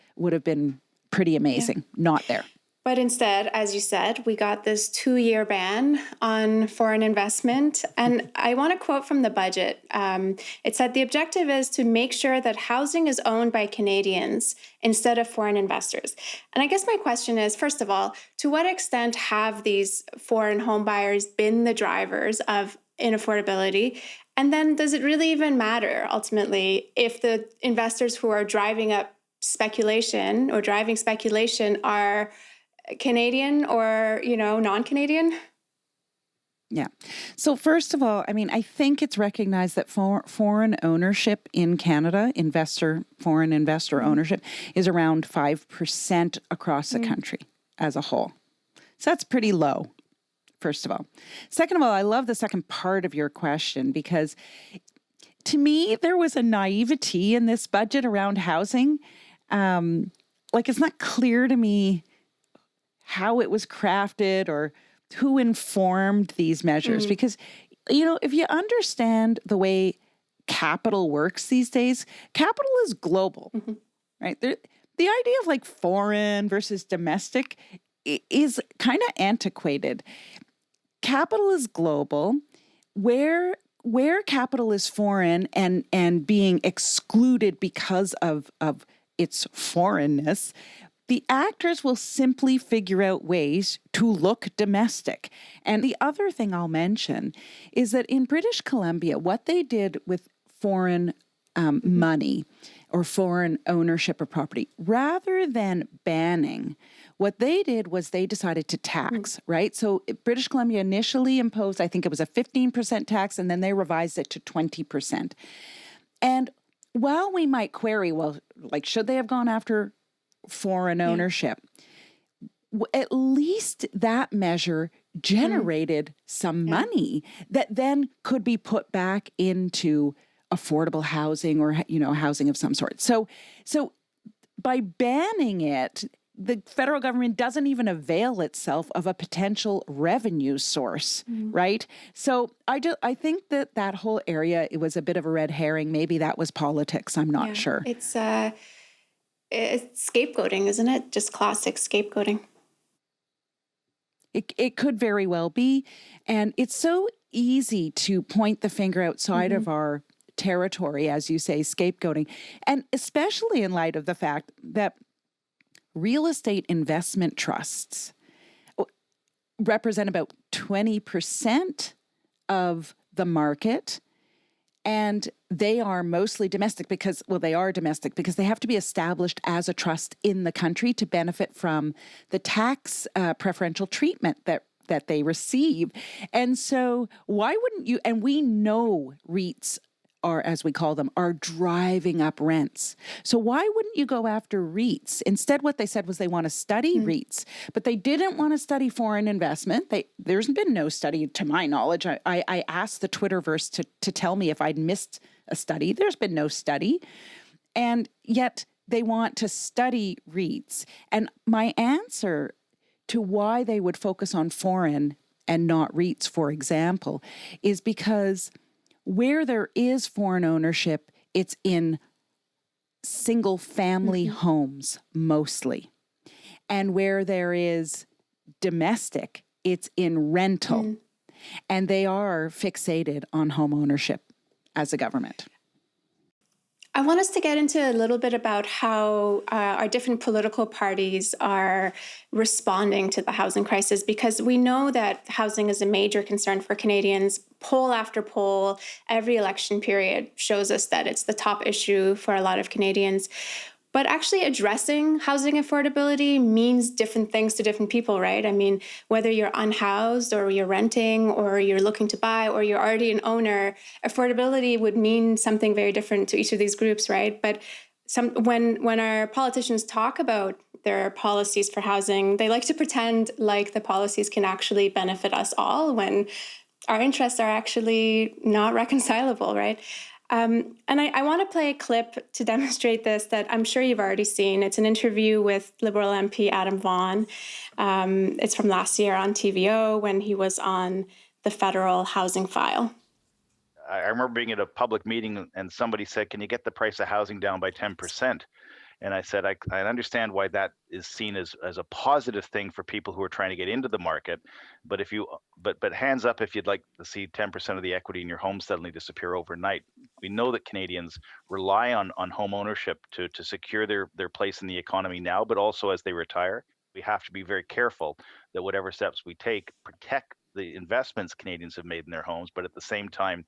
S3: been pretty amazing. Not there.
S1: But instead, as you said, we got this 2-year ban on foreign investment. And I want to quote from the budget. It said the objective is to make sure that housing is owned by Canadians instead of foreign investors. And I guess my question is, first of all, to what extent have these foreign home buyers been the drivers of inaffordability? And then does it really even matter ultimately if the investors who are driving speculation are Canadian or, non-Canadian?
S3: Yeah. So first of all, I mean, I think it's recognized that foreign ownership in Canada, foreign investor ownership, is around 5% across the country as a whole. So that's pretty low, first of all. Second of all, I love the second part of your question because to me, there was a naivety in this budget around housing. It's not clear to me how it was crafted or who informed these measures. Because, if you understand the way capital works these days, capital is global, right? The idea of foreign versus domestic is kind of antiquated. Capital is global. Where capital is foreign and being excluded because of its foreignness, the actors will simply figure out ways to look domestic. And the other thing I'll mention is that in British Columbia, what they did with foreign money or foreign ownership of property, rather than banning, what they did was they decided to tax, right? So British Columbia initially imposed, I think it was a 15% tax, and then they revised it to 20%. And while we might query, should they have gone after foreign ownership? At least that measure generated some money that then could be put back into affordable housing or, housing of some sort. So by banning it, the federal government doesn't even avail itself of a potential revenue source, right? So I think that whole area, it was a bit of a red herring. Maybe that was politics. I'm not sure.
S1: It's scapegoating, isn't it? Just classic scapegoating.
S3: It could very well be. And it's so easy to point the finger outside of our territory, as you say, scapegoating. And especially in light of the fact that real estate investment trusts represent about 20% of the market, and they are mostly domestic because they have to be established as a trust in the country to benefit from the tax preferential treatment that they receive. And so why wouldn't you, and we know REITs are, as we call them, are driving up rents. So why wouldn't you go after REITs? Instead, what they said was they want to study REITs, but they didn't want to study foreign investment. There's been no study, to my knowledge. I asked the Twitterverse to tell me if I'd missed a study. There's been no study. And yet they want to study REITs. And my answer to why they would focus on foreign and not REITs, for example, is because where there is foreign ownership, it's in single family homes mostly. And where there is domestic, it's in rental. And they are fixated on home ownership as a government.
S1: I want us to get into a little bit about how our different political parties are responding to the housing crisis, because we know that housing is a major concern for Canadians. Poll after poll, every election period shows us that it's the top issue for a lot of Canadians. But actually addressing housing affordability means different things to different people, right? I mean, whether you're unhoused or you're renting or you're looking to buy or you're already an owner, affordability would mean something very different to each of these groups, right? But when our politicians talk about their policies for housing, they like to pretend like the policies can actually benefit us all when our interests are actually not reconcilable, right? And I want to play a clip to demonstrate this that I'm sure you've already seen. It's an interview with Liberal MP Adam Vaughan. It's from last year on TVO when he was on the federal housing file.
S7: I remember being at a public meeting and somebody said, "Can you get the price of housing down by 10%?" And I said, I understand why that is seen as a positive thing for people who are trying to get into the market. But but hands up if you'd like to see 10% of the equity in your home suddenly disappear overnight. We know that Canadians rely on home ownership to secure their place in the economy now, but also as they retire. We have to be very careful that whatever steps we take protect the investments Canadians have made in their homes, but at the same time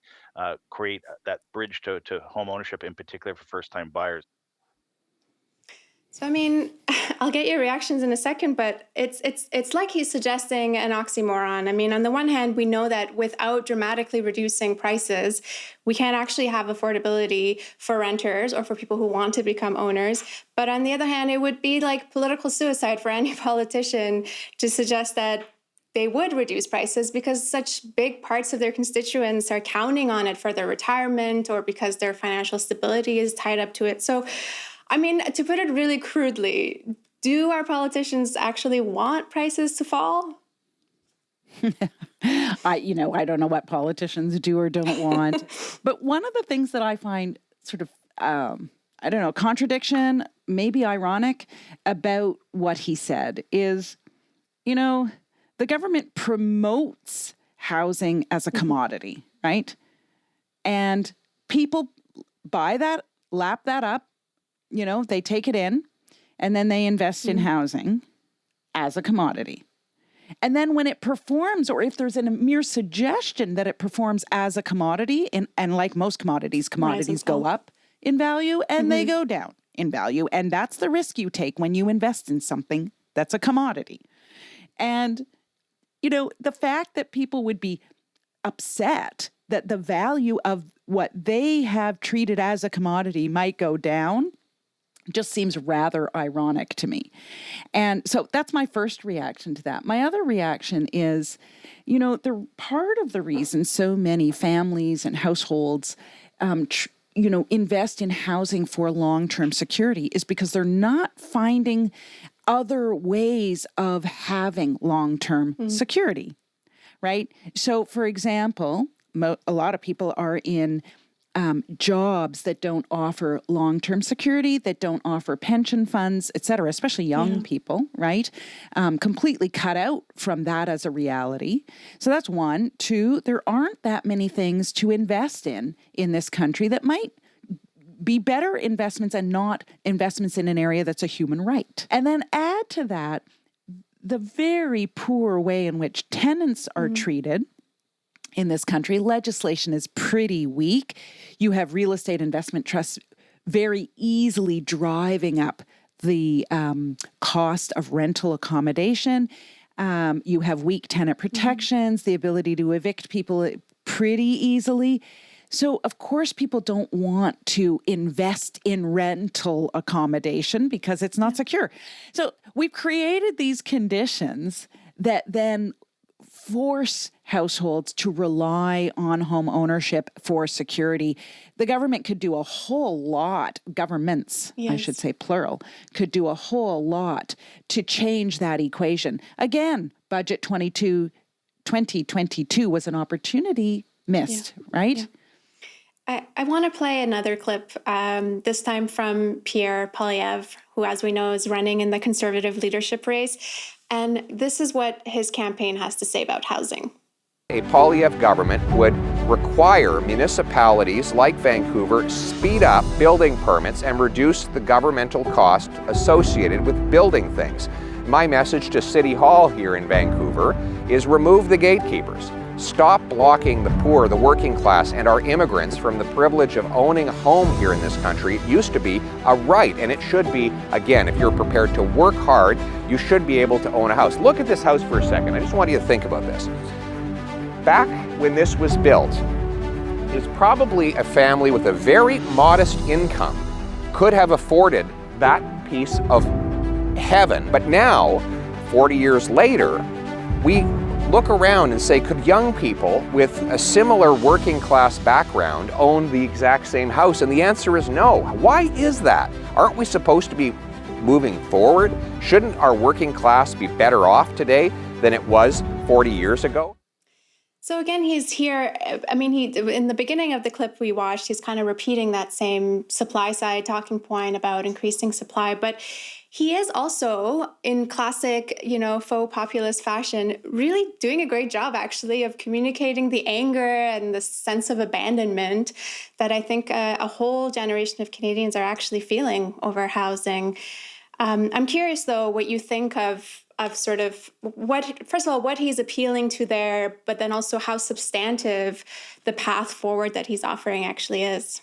S7: create that bridge to home ownership, in particular for first-time buyers.
S1: So, I mean, I'll get your reactions in a second, but it's like he's suggesting an oxymoron. I mean, on the one hand, we know that without dramatically reducing prices, we can't actually have affordability for renters or for people who want to become owners. But on the other hand, it would be like political suicide for any politician to suggest that they would reduce prices because such big parts of their constituents are counting on it for their retirement or because their financial stability is tied up to it. So, I mean, to put it really crudely, do our politicians actually want prices to fall?
S3: I don't know what politicians do or don't want. But one of the things that I find sort of, contradiction, maybe ironic about what he said is, the government promotes housing as a commodity, right? And people buy that, lap that up. They take it in and then they invest in housing as a commodity. And then when it performs, or if there's a mere suggestion that it performs as a commodity, and like most commodities go up in value and they go down in value. And that's the risk you take when you invest in something that's a commodity. And, the fact that people would be upset that the value of what they have treated as a commodity might go down just seems rather ironic to me. And so that's my first reaction to that. My other reaction is, the part of the reason so many families and households, invest in housing for long-term security is because they're not finding other ways of having long-term security, right? So, for example, a lot of people are in jobs that don't offer long-term security, that don't offer pension funds, et cetera, especially young people, right? Completely cut out from that as a reality. So that's one. Two, there aren't that many things to invest in this country that might be better investments and not investments in an area that's a human right. And then add to that the very poor way in which tenants are treated in this country. Legislation is pretty weak. You have real estate investment trusts very easily driving up the cost of rental accommodation. You have weak tenant protections, the ability to evict people pretty easily. So, of course, people don't want to invest in rental accommodation because it's not secure. So we've created these conditions that then force households to rely on home ownership for security. The government could do a whole lot, governments, I should say plural, could do a whole lot to change that equation. Again, budget 2022 was an opportunity missed, right?
S1: I want to play another clip, this time from Pierre Poilievre, who, as we know, is running in the Conservative leadership race. And this is what his campaign has to say about housing.
S8: A Poilievre government would require municipalities like Vancouver speed up building permits and reduce the governmental cost associated with building things. My message to City Hall here in Vancouver is remove the gatekeepers. Stop blocking the poor, the working class, and our immigrants from the privilege of owning a home here in this country. It used to be a right, and it should be, again, if you're prepared to work hard, you should be able to own a house. Look at this house for a second. I just want you to think about this. Back when this was built, it's probably a family with a very modest income could have afforded that piece of heaven. But now, 40 years later, we look around and say, could young people with a similar working class background own the exact same house? And the answer is no. Why is that? Aren't we supposed to be moving forward? Shouldn't our working class be better off today than it was 40 years ago?
S1: So again, he's here. I mean, in the beginning of the clip we watched, he's kind of repeating that same supply side talking point about increasing supply, but he is also, in classic, faux populist fashion, really doing a great job, actually, of communicating the anger and the sense of abandonment that I think a whole generation of Canadians are actually feeling over housing. I'm curious, though, what you think of sort of first of all, what he's appealing to there, but then also how substantive the path forward that he's offering actually is.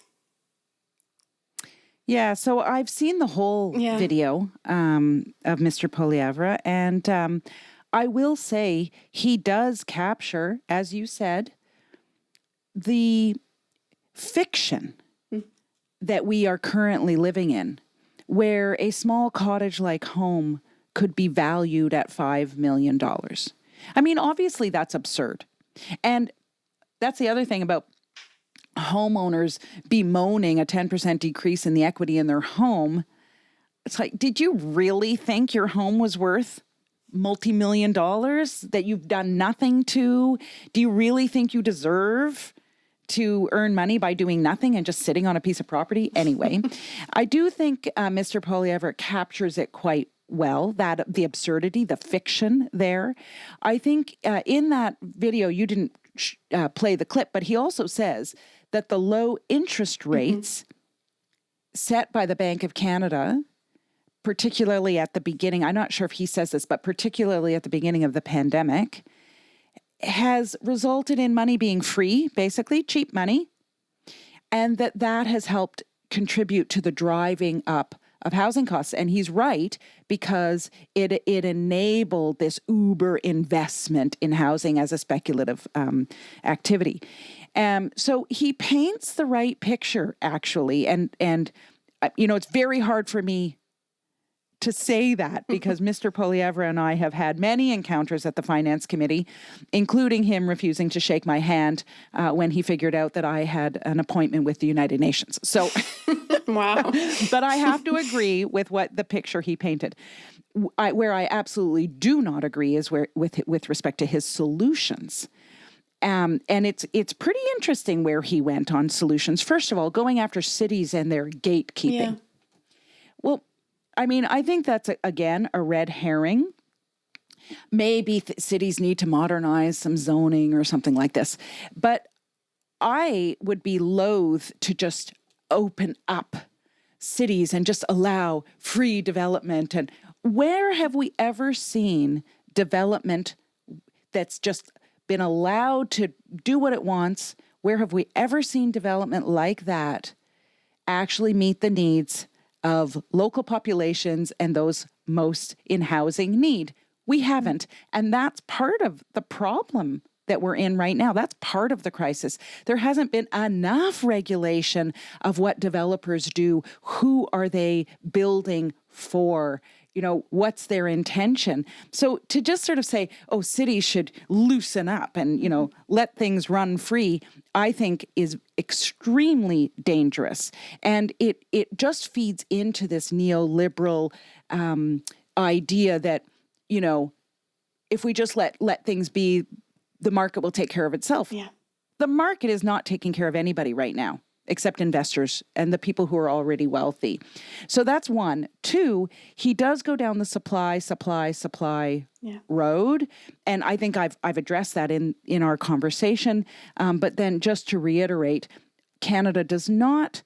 S3: Yeah, so I've seen the whole video of Mr. Poilievre, and I will say he does capture, as you said, the fiction that we are currently living in, where a small cottage-like home could be valued at $5 million. I mean, obviously that's absurd. And that's the other thing about homeowners bemoaning a 10% decrease in the equity in their home. It's like, did you really think your home was worth multi-million dollars that you've done nothing to? Do you really think you deserve to earn money by doing nothing and just sitting on a piece of property? Anyway, I do think Mr. Poilievre captures it quite well, that the absurdity, the fiction there. I think in that video, you didn't play the clip, but he also says that the low interest rates set by the Bank of Canada, particularly at the beginning, I'm not sure if he says this, but particularly at the beginning of the pandemic, has resulted in money being free, basically cheap money, and that has helped contribute to the driving up of housing costs. And he's right, because it enabled this uber investment in housing as a speculative activity. So he paints the right picture, actually. And it's very hard for me to say that because Mr. Poilievre and I have had many encounters at the Finance Committee, including him refusing to shake my hand when he figured out that I had an appointment with the United Nations. So,
S1: wow.
S3: But I have to agree with what the picture he painted. Where I absolutely do not agree is with respect to his solutions. And it's pretty interesting where he went on solutions. First of all, going after cities and their gatekeeping. Yeah. Well, I mean, I think that's, again, a red herring. Maybe cities need to modernize some zoning or something like this. But I would be loath to just open up cities and just allow free development. And where have we ever seen development that's just been allowed to do what it wants? Where have we ever seen development like that actually meet the needs of local populations and those most in housing need? We haven't. And that's part of the problem that we're in right now. That's part of the crisis. There hasn't been enough regulation of what developers do. Who are they building for? What's their intention? So to just sort of say, oh, cities should loosen up and, let things run free, I think is extremely dangerous. And it just feeds into this neoliberal idea that, if we just let things be, the market will take care of itself.
S1: Yeah.
S3: The market is not taking care of anybody right now. except investors and the people who are already wealthy. So that's one. Two, he does go down the supply road. And I think I've addressed that in our conversation. But then just to reiterate, Canada does not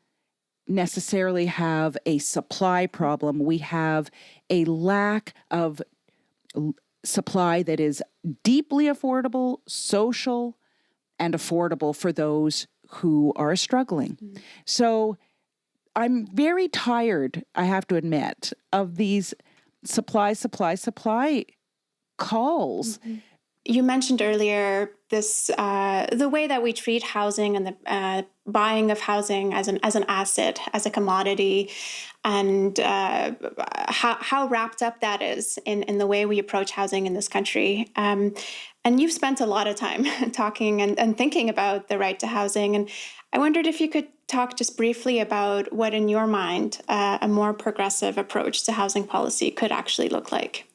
S3: necessarily have a supply problem. We have a lack of supply that is deeply affordable, social, and affordable for those who are struggling. So I'm very tired, I have to admit, of these supply calls.
S1: You mentioned earlier this the way that we treat housing and the buying of housing as an asset, as a commodity, and how wrapped up that is in the way we approach housing in this country. And you've spent a lot of time talking and thinking about the right to housing. And I wondered if you could talk just briefly about what, in your mind, a more progressive approach to housing policy could actually look like.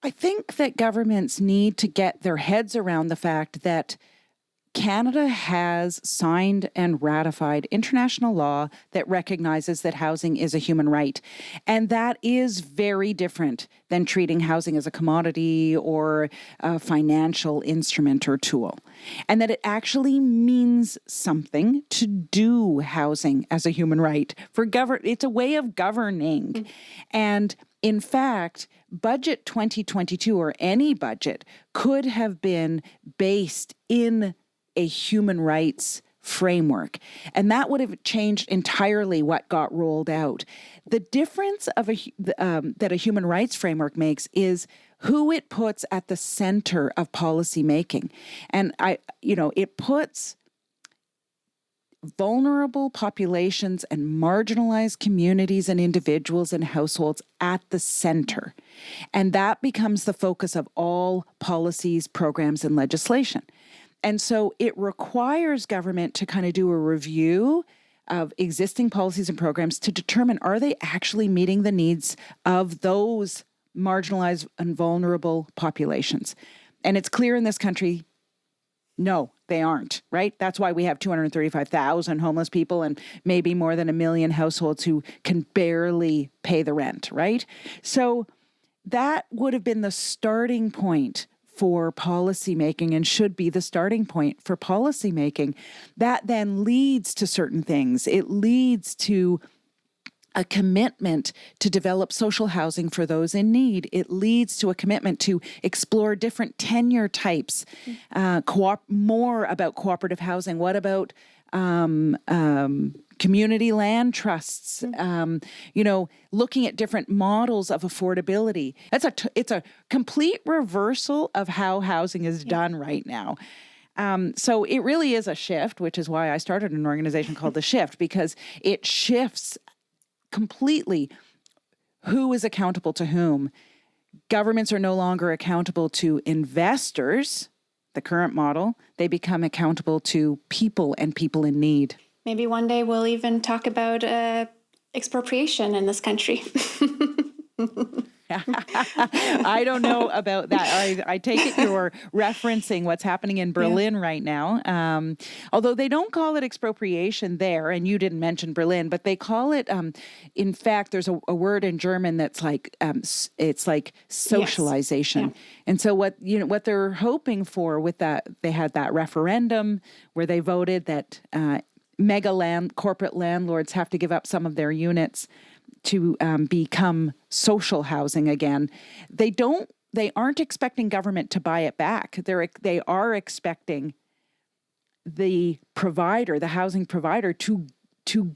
S3: I think that governments need to get their heads around the fact that Canada has signed and ratified international law that recognizes that housing is a human right. And that is very different than treating housing as a commodity or a financial instrument or tool. And that it actually means something to do housing as a human right. It's a way of governing. And in fact, Budget 2022 or any budget could have been based in a human rights framework. And that would have changed entirely what got rolled out. The difference of that a human rights framework makes is who it puts at the center of policy making. And it puts vulnerable populations and marginalized communities and individuals and households at the center. And that becomes the focus of all policies, programs, and legislation. And so it requires government to kind of do a review of existing policies and programs to determine, are they actually meeting the needs of those marginalized and vulnerable populations? And it's clear in this country, no, they aren't, right? That's why we have 235,000 homeless people and maybe more than 1 million households who can barely pay the rent, right? So that would have been the starting point for policymaking and should be the starting point for policymaking. That then leads to certain things. It leads to a commitment to develop social housing for those in need. It leads to a commitment to explore different tenure types, more about cooperative housing. What about community land trusts? Looking at different models of affordability. It's a complete reversal of how housing is done right now. So it really is a shift, which is why I started an organization called The Shift, because it shifts completely who is accountable to whom. Governments are no longer accountable to investors, the current model. They become accountable to people and people in need.
S1: Maybe one day we'll even talk about expropriation in this country.
S3: I don't know about that. I take it you're referencing what's happening in Berlin right now. Although they don't call it expropriation there, and you didn't mention Berlin, but they call it, in fact, there's a word in German that's like, it's like socialization. Yes. Yeah. And so what they're hoping for with that, they had that referendum where they voted that corporate landlords have to give up some of their units to become social housing again. They aren't expecting government to buy it back. They are expecting the provider, the housing provider, to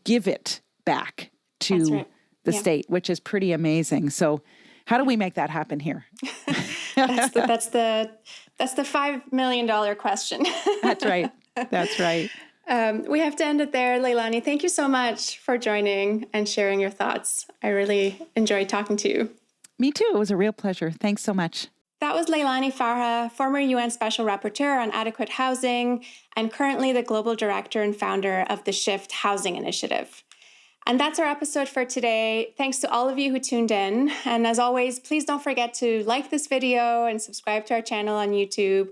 S3: give it back to the state, which is pretty amazing. So how do we make that happen here?
S1: That's the $5 million question.
S3: That's right. That's right.
S1: We have to end it there. Leilani, thank you so much for joining and sharing your thoughts. I really enjoyed talking to you.
S3: Me too. It was a real pleasure. Thanks so much.
S1: That was Leilani Farha, former UN Special Rapporteur on Adequate Housing and currently the Global Director and founder of the Shift Housing Initiative. And that's our episode for today. Thanks to all of you who tuned in. And as always, please don't forget to like this video and subscribe to our channel on YouTube.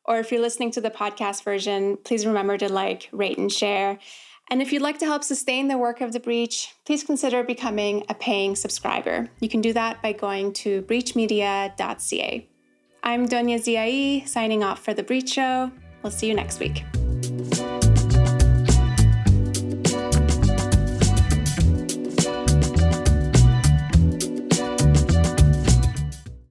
S1: Or if you're listening to the podcast version, please remember to like, rate, and share. And if you'd like to help sustain the work of The Breach, please consider becoming a paying subscriber. You can do that by going to breachmedia.ca. I'm Donya Ziaee, signing off for The Breach Show. We'll see you next week.